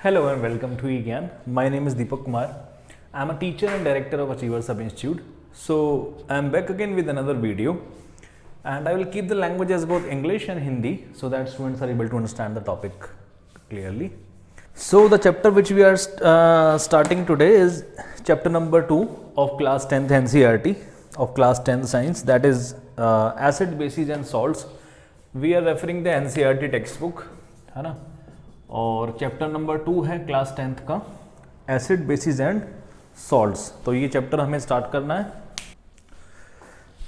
Hello and welcome to eGyan. My name is Deepak Kumar. I am a teacher and director of Achievers Sub Institute. So I am back again with another video, and I will keep the languages both English and Hindi so that students are able to understand the topic clearly. So the chapter which we are starting today is chapter number 2 of class 10th NCERT of class 10th science, that is acid, bases and salts. We are referring the NCERT textbook, है ना, और chapter number 2 है class 10th का acid, basis and salts. तो ये chapter हमें start करना है.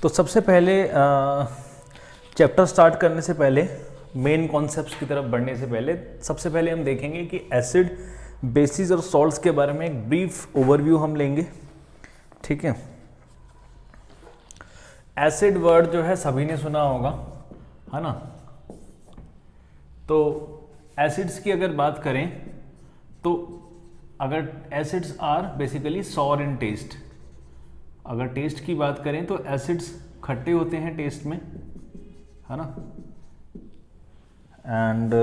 तो सबसे पहले चैप्टर स्टार्ट करने से पहले, मेन कॉन्सेप्ट्स की तरफ बढ़ने से पहले, सबसे पहले हम देखेंगे कि एसिड, बेसिस और सॉल्ट्स के बारे में एक ब्रीफ ओवरव्यू हम लेंगे. ठीक है. एसिड वर्ड जो है सभी ने सुना होगा, है ना. तो एसिड्स की अगर बात करें तो अगर acids are basically sour in taste, अगर टेस्ट की बात करें तो एसिड्स खट्टे होते हैं टेस्ट में, है ना. एंड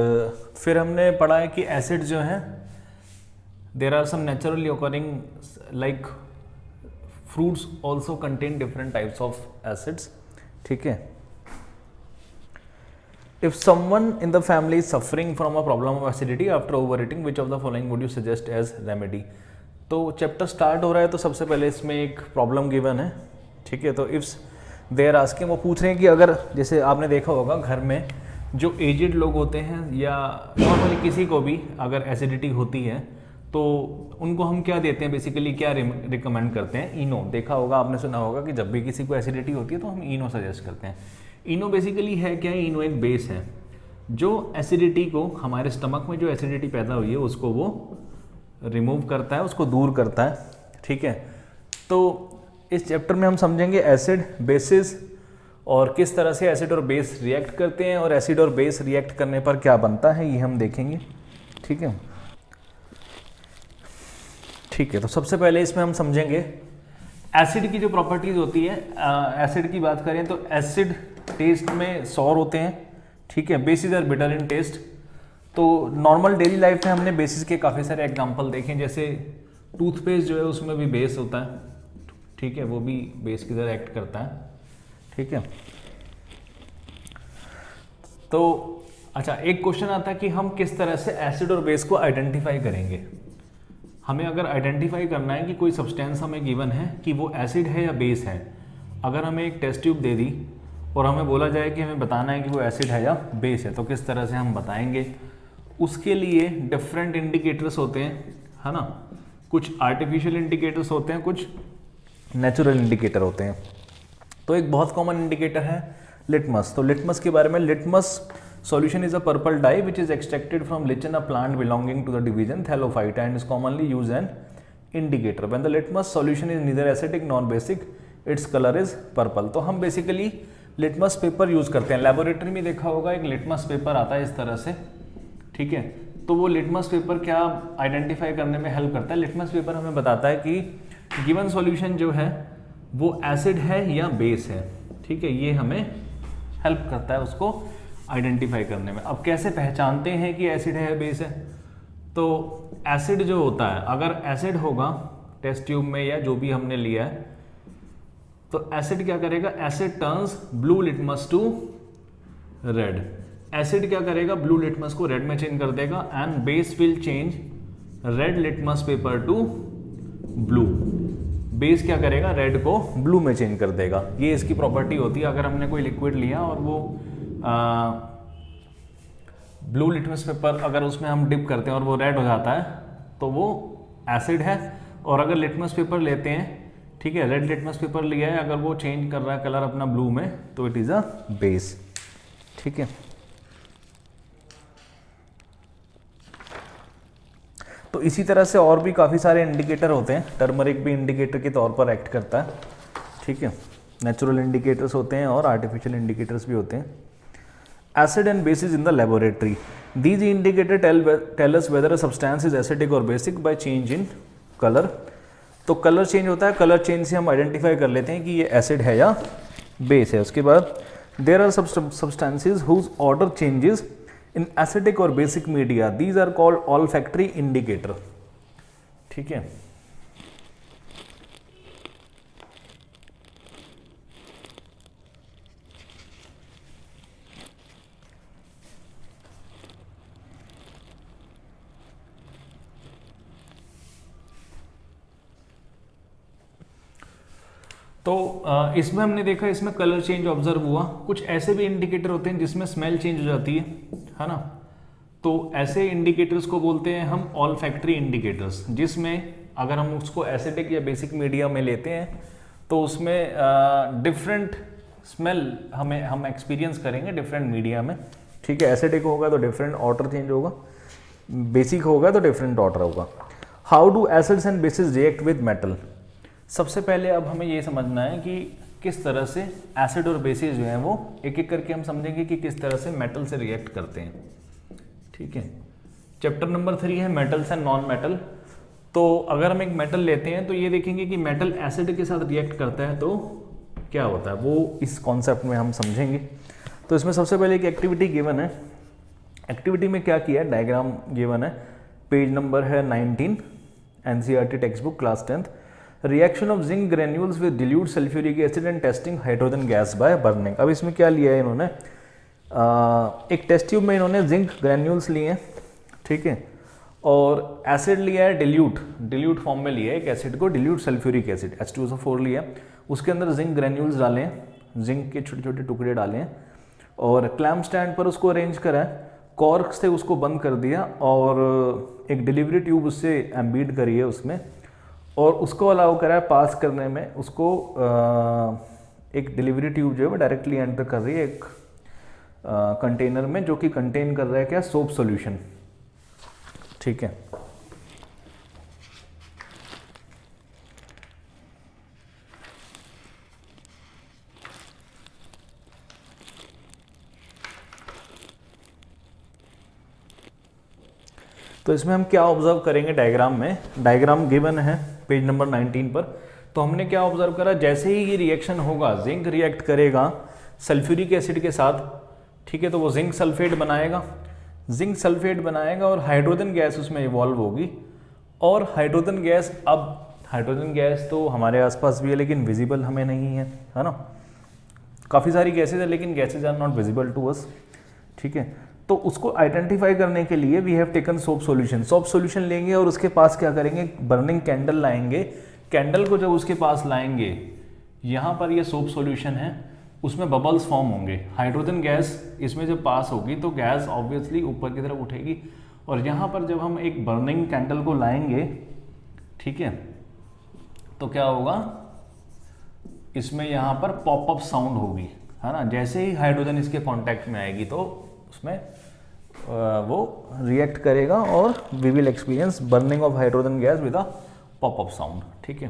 फिर हमने पढ़ा है कि एसिड जो है there are some naturally occurring like fruits also contain different types of acids. ठीक है. If someone in the family is suffering from a problem of acidity after overeating, which of the following would you suggest as remedy? तो chapter start हो रहा है तो सबसे पहले इसमें एक प्रॉब्लम गिवन है. ठीक है. तो इफ्स दे आर आस्किंग, वो पूछ रहे हैं कि अगर जैसे आपने देखा होगा घर में जो एजेड लोग होते हैं या नॉर्मली किसी को भी अगर एसिडिटी होती है तो उनको हम क्या देते हैं, बेसिकली क्या रिकमेंड करते हैं? इनो. देखा होगा, आपने सुना होगा कि जब भी किसी को एसिडिटी होती है तो हम इनो सजेस्ट करते हैं. इनो बेसिकली है क्या? इनो एक बेस है जो एसिडिटी को, हमारे स्टमक में जो एसिडिटी पैदा हुई है उसको वो रिमूव करता है, उसको दूर करता है. ठीक है. तो इस चैप्टर में हम समझेंगे एसिड, बेसिस और किस तरह से एसिड और बेस रिएक्ट करते हैं और एसिड और बेस रिएक्ट करने पर क्या बनता है, ये हम देखेंगे. ठीक है. ठीक है. तो सबसे पहले इसमें हम समझेंगे एसिड की जो प्रॉपर्टीज होती है. एसिड की बात करें तो एसिड टेस्ट में सॉर होते हैं. ठीक है. Bases are bitter in taste. तो नॉर्मल डेली लाइफ में हमने बेसिस के काफ़ी सारे एग्जांपल देखे, जैसे टूथपेस्ट जो है उसमें भी बेस होता है. ठीक है. वो भी बेस की तरह एक्ट करता है. ठीक है. तो अच्छा, एक क्वेश्चन आता है कि हम किस तरह से एसिड और बेस को आइडेंटिफाई करेंगे. हमें अगर आइडेंटिफाई करना है कि कोई सब्सटेंस हमें गिवन है कि वो एसिड है या बेस है, अगर हमें एक टेस्ट ट्यूब दे दी और हमें बोला जाए कि हमें बताना है कि वो एसिड है या बेस है, तो किस तरह से हम बताएंगे? उसके लिए डिफरेंट इंडिकेटर्स होते हैं, है ना. कुछ आर्टिफिशियल इंडिकेटर्स होते हैं, कुछ नेचुरल इंडिकेटर होते हैं. तो एक बहुत कॉमन इंडिकेटर है लिटमस. तो लिटमस के बारे में, litmus solution is a purple dye which is extracted from lichen, a plant belonging to the division Thallophyta, and is commonly used an indicator. When the litmus solution is neither acidic nor basic, its color is purple. तो हम basically litmus paper use करते हैं. Laboratory में देखा होगा एक litmus paper आता है इस तरह से. ठीक है. तो वो लिटमस पेपर क्या आइडेंटिफाई करने में हेल्प करता है? लिटमस पेपर हमें बताता है कि गिवन सॉल्यूशन जो है वो एसिड है या बेस है. ठीक है. ये हमें हेल्प करता है उसको आइडेंटिफाई करने में. अब कैसे पहचानते हैं कि एसिड है या बेस है? तो एसिड जो होता है, अगर एसिड होगा टेस्ट ट्यूब में या जो भी हमने लिया है, तो एसिड क्या करेगा? Acid turns blue litmus to red. Acid क्या करेगा? ब्लू लिटमस को रेड में चेंज कर देगा. And base will change red litmus paper to blue. Base क्या करेगा? रेड को ब्लू में चेंज कर देगा. ये इसकी प्रॉपर्टी होती है. अगर हमने कोई लिक्विड लिया और वो ब्लू लिटमस पेपर अगर उसमें हम डिप करते हैं और वो रेड हो जाता है तो वो एसिड है. और अगर लिटमस पेपर लेते हैं, ठीक है, रेड लिटमस पेपर लिया है, अगर वो चेंज कर रहा है कलर अपना ब्लू में, तो इट इज़ अ बेस. ठीक है. तो इसी तरह से और भी काफ़ी सारे इंडिकेटर होते हैं. टर्मरिक भी इंडिकेटर के तौर पर एक्ट करता है. ठीक है. नेचुरल इंडिकेटर्स होते हैं और आर्टिफिशियल इंडिकेटर्स भी होते हैं. Acid and bases in the laboratory. These indicators tell us whether a substance is acidic or basic by change in color. तो कलर चेंज होता है. कलर चेंज से हम आइडेंटिफाई कर लेते हैं कि ये एसिड है या बेस है. उसके बाद there are substances whose odour changes in acidic और basic media these are called olfactory indicator. ठीक है, तो इसमें हमने देखा, इसमें कलर चेंज ऑब्जर्व हुआ। कुछ ऐसे भी इंडिकेटर होते हैं जिसमें स्मेल चेंज हो जाती है ना। तो ऐसे इंडिकेटर्स को बोलते हैं हम ऑल्फैक्टरी इंडिकेटर्स, जिसमें अगर हम उसको एसिडिक या बेसिक मीडिया में लेते हैं तो उसमें डिफरेंट स्मेल हम एक्सपीरियंस करेंगे डिफरेंट मीडिया में। ठीक है, एसिडिक होगा तो डिफरेंट ऑर्डर चेंज होगा, बेसिक होगा तो डिफरेंट ऑर्डर होगा। How do acids and bases react with metal. सबसे पहले अब हमें ये समझना है कि किस तरह से एसिड और बेसिस जो हैं वो एक एक करके हम समझेंगे कि किस तरह से मेटल से रिएक्ट करते हैं। ठीक है, चैप्टर नंबर 3 है मेटल्स एंड नॉन मेटल। तो अगर हम एक मेटल लेते हैं तो ये देखेंगे कि मेटल एसिड के साथ रिएक्ट करता है तो क्या होता है, वो इस कॉन्सेप्ट में हम समझेंगे। तो इसमें सबसे पहले एक एक्टिविटी गिवन है। एक्टिविटी में क्या किया है, डायग्राम गिवन है, पेज नंबर है 19, NCERT text book class 10th। Reaction of zinc granules with dilute sulphuric acid and testing hydrogen gas by burning. अब इसमें क्या लिया है इन्होंने, एक टेस्ट ट्यूब में इन्होंने जिंक ग्रेन्यूल्स लिए हैं, ठीक है, और एसिड लिया है डिल्यूट फॉर्म में लिया है एक एसिड को, डिल्यूट सल्फ्यूरिक एसिड H2SO4 लिया, उसके अंदर जिंक ग्रेन्यूल्स डाले हैं, जिंक के छोटे छोटे टुकड़े डाले हैं, और क्लैम्प स्टैंड पर उसको अरेंज करा है, कॉर्क से उसको बंद कर दिया और एक डिलीवरी ट्यूब उससे एम्बीड करी है उसमें, और उसको अलाउ करा है पास करने में। उसको एक डिलीवरी ट्यूब जो है वो डायरेक्टली एंटर कर रही है एक कंटेनर में, जो कि कंटेन कर रहा है क्या, सोप सॉल्यूशन। ठीक है, तो इसमें हम क्या ऑब्जर्व करेंगे डायग्राम में, डायग्राम गिवन है पेज नंबर 19 पर। तो हमने क्या ऑब्जर्व करा, जैसे ही ये रिएक्शन होगा, जिंक रिएक्ट करेगा सल्फ्यूरिक एसिड के साथ, ठीक है, तो वो जिंक सल्फेट बनाएगा, जिंक सल्फेट बनाएगा और हाइड्रोजन गैस उसमें इवॉल्व होगी। और हाइड्रोजन गैस, अब हाइड्रोजन गैस तो हमारे आसपास भी है लेकिन विजिबल हमें नहीं है ना। काफ़ी सारी गैसेज है लेकिन gases are not visible to us. ठीक है, तो उसको आइडेंटिफाई करने के लिए we have taken soap solution. Soap solution लेंगे और उसके पास क्या करेंगे, बर्निंग कैंडल लाएंगे। कैंडल को जब उसके पास लाएंगे, यहाँ पर ये सोप सॉल्यूशन है, उसमें बबल्स फॉर्म होंगे, हाइड्रोजन गैस इसमें जब पास होगी तो गैस ऑब्वियसली ऊपर की तरफ उठेगी। और यहाँ पर जब हम एक बर्निंग कैंडल को लाएंगे, ठीक है, तो क्या होगा, इसमें यहाँ पर पॉपअप साउंड होगी, है ना। जैसे ही हाइड्रोजन इसके कांटेक्ट में आएगी तो उसमें वो रिएक्ट करेगा और we will experience burning of hydrogen gas with a pop up sound. ठीक है,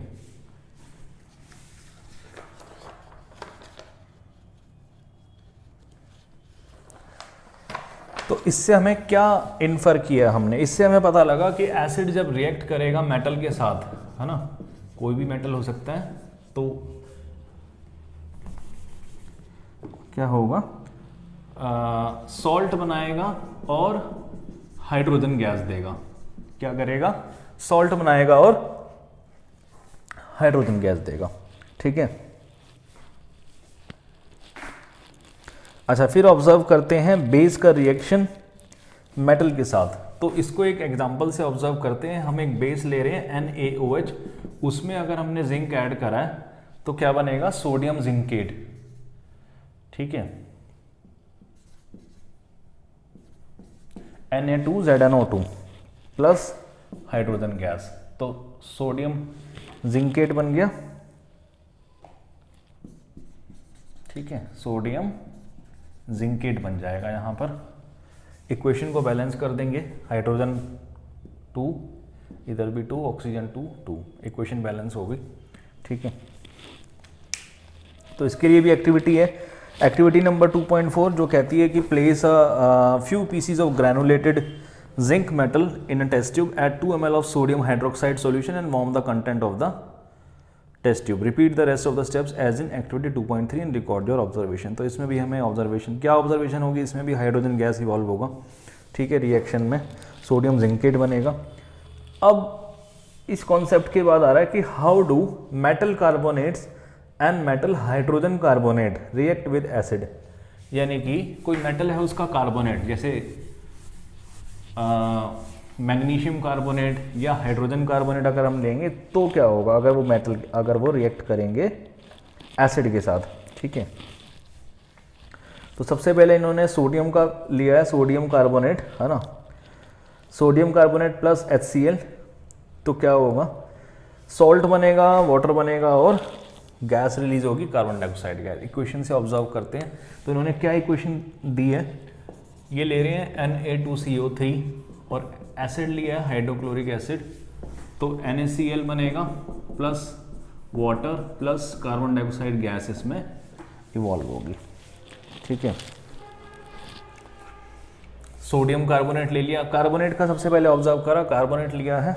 तो इससे हमें क्या इन्फर किया हमने, इससे हमें पता लगा कि एसिड जब रिएक्ट करेगा मेटल के साथ, है ना, कोई भी मेटल हो सकता है, तो क्या होगा, सॉल्ट बनाएगा और हाइड्रोजन गैस देगा। क्या करेगा, सॉल्ट बनाएगा और हाइड्रोजन गैस देगा। ठीक है, अच्छा, फिर ऑब्जर्व करते हैं बेस का रिएक्शन मेटल के साथ। तो इसको एक एग्जांपल से ऑब्जर्व करते हैं। हम एक बेस ले रहे हैं NaOH, उसमें अगर हमने जिंक ऐड करा है तो क्या बनेगा, सोडियम जिंकेट। ठीक है, Na2ZnO2 प्लस हाइड्रोजन गैस, तो सोडियम जिंकेट बन गया। ठीक है, सोडियम जिंकेट बन जाएगा। यहाँ पर इक्वेशन को बैलेंस कर देंगे, हाइड्रोजन 2, इधर भी 2, ऑक्सीजन 2, 2, इक्वेशन बैलेंस होगी। ठीक है, तो इसके लिए भी एक्टिविटी है, एक्टिविटी नंबर 2.4, जो कहती है कि place a few pieces of granulated zinc metal in a test tube, add 2 ml of sodium hydroxide solution and warm the content of the test tube, repeat the rest of the steps as in activity 2.3 and record your observation. तो इसमें भी हमें observation, क्या observation होगी, इसमें भी hydrogen gas evolve होगा, ठीक है, रिएक्शन में सोडियम जिंकेट बनेगा। अब इस कॉन्सेप्ट के बाद आ रहा है कि how do metal carbonates and metal hydrogen carbonate react with acid. यानी कि कोई मेटल है उसका कार्बोनेट, जैसे मैग्नीशियम कार्बोनेट या हाइड्रोजन कार्बोनेट अगर हम लेंगे तो क्या होगा अगर वो मेटल, अगर वो रिएक्ट करेंगे एसिड के साथ, ठीक है। तो सबसे पहले इन्होंने सोडियम का लिया है, सोडियम कार्बोनेट, है ना, सोडियम कार्बोनेट प्लस HCl, तो क्या होगा, सॉल्ट बनेगा, वाटर बनेगा और गैस रिलीज होगी, कार्बन डाइऑक्साइड गैस। इक्वेशन से ऑब्जर्व करते हैं तो इन्होंने क्या इक्वेशन दी है, ये ले रहे हैं Na2CO3 और एसिड लिया है हाइड्रोक्लोरिक एसिड, तो NaCl बनेगा plus water plus carbon dioxide gas इसमें इवॉल्व होगी, ठीक है। सोडियम कार्बोनेट ले लिया, कार्बोनेट का सबसे पहले ऑब्जर्व करा, कार्बोनेट लिया है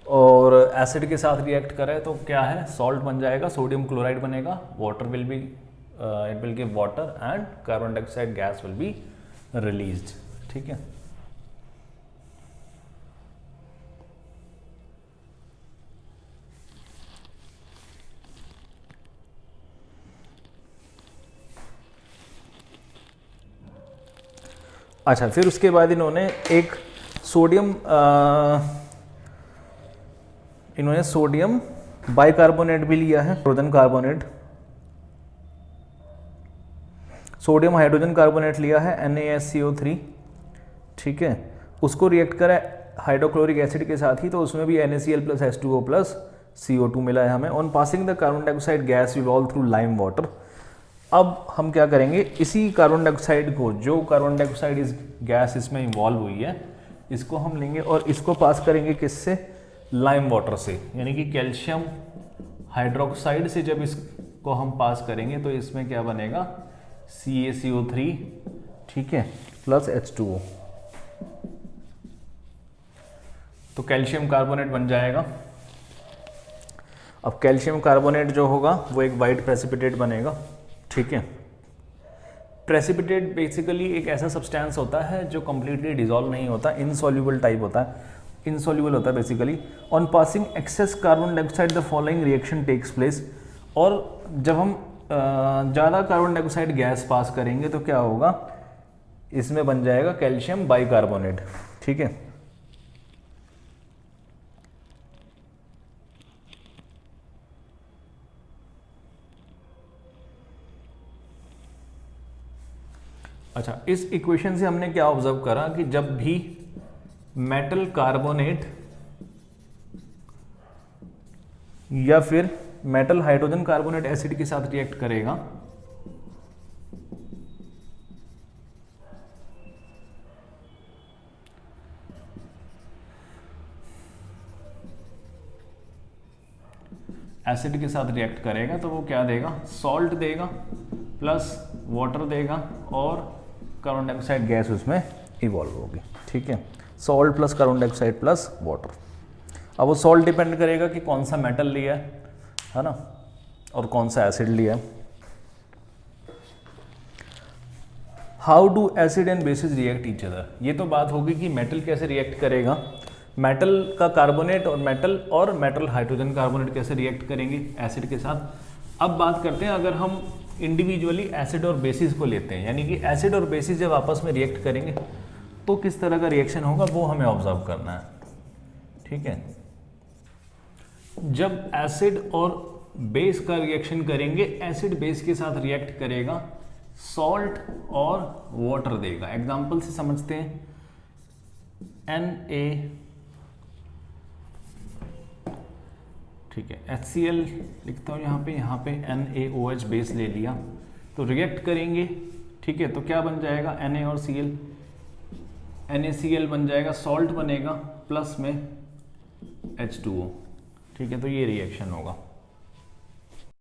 और एसिड के साथ रिएक्ट करे तो क्या है, सॉल्ट बन जाएगा, सोडियम क्लोराइड बनेगा, water will be, it will give water and carbon dioxide gas will be released, ठीक है। अच्छा, फिर उसके बाद इन्होंने एक सोडियम बाइकार्बोनेट भी लिया है, hydrogen carbonate, sodium hydrogen carbonate लिया है NaSCO3, ठीक है, उसको रिएक्ट करा हाइड्रोक्लोरिक एसिड के साथ ही, तो उसमें भी NaCl plus H2O plus CO2 मिला है हमें। On passing the carbon dioxide gas evolve through lime water. अब हम क्या करेंगे, इसी कार्बन डाइऑक्साइड को, जो कार्बन डाइऑक्साइड इस गैस इसमें इवॉल्व हुई है, इसको हम लेंगे और इसको पास करेंगे किससे, लाइम वाटर से, यानी कि कैल्शियम हाइड्रोक्साइड से जब इसको हम पास करेंगे तो इसमें क्या बनेगा, CaCO3, ठीक है, प्लस H2O, तो कैल्शियम कार्बोनेट बन जाएगा। अब कैल्शियम कार्बोनेट जो होगा वो एक वाइट प्रेसिपिटेट बनेगा, ठीक है। प्रेसिपिटेट बेसिकली एक ऐसा सब्सटेंस होता है जो कंप्लीटली डिसॉल्व नहीं होता, इनसॉल्युबल टाइप होता है, इनसॉल्युबल होता है basically. On passing excess carbon dioxide the following reaction takes place. और जब हम ज़्यादा कार्बन डाइऑक्साइड गैस पास करेंगे तो क्या होगा, इसमें बन जाएगा कैल्शियम बाइकार्बोनेट, ठीक है। अच्छा, इस इक्वेशन से हमने क्या ऑब्जर्व करा कि जब भी मेटल कार्बोनेट या फिर मेटल हाइड्रोजन कार्बोनेट एसिड के साथ रिएक्ट करेगा एसिड के साथ रिएक्ट करेगा तो वो क्या देगा, सॉल्ट देगा प्लस वाटर देगा और कार्बन डाइऑक्साइड गैस उसमें इवॉल्व होगी, ठीक है। Salt plus carbon dioxide plus water. अब वो सॉल्ट डिपेंड करेगा कि कौन सा मेटल लिया है ना, और कौन सा एसिड लिया है। How do acid and bases react each other. ये तो बात होगी कि मेटल कैसे रिएक्ट करेगा, मेटल का कार्बोनेट और मेटल हाइड्रोजन कार्बोनेट कैसे रिएक्ट करेंगे एसिड के साथ। अब बात करते हैं अगर हम इंडिविजुअली एसिड और बेसिस को लेते हैं, यानी कि एसिड और बेसिस जब आपस में रिएक्ट करेंगे तो किस तरह का रिएक्शन होगा वो हमें ऑब्जर्व करना है, ठीक है। जब एसिड और बेस का रिएक्शन करेंगे, एसिड बेस के साथ रिएक्ट करेगा, सॉल्ट और वाटर देगा। एग्जांपल से समझते हैं, Na, ठीक है, HCl लिखता हूँ यहाँ पे NaOH बेस ले लिया तो रिएक्ट करेंगे, ठीक है, तो क्या बन जाएगा, Na और Cl, NaCl बन जाएगा, सॉल्ट बनेगा प्लस में H2O, ठीक है, तो ये रिएक्शन होगा।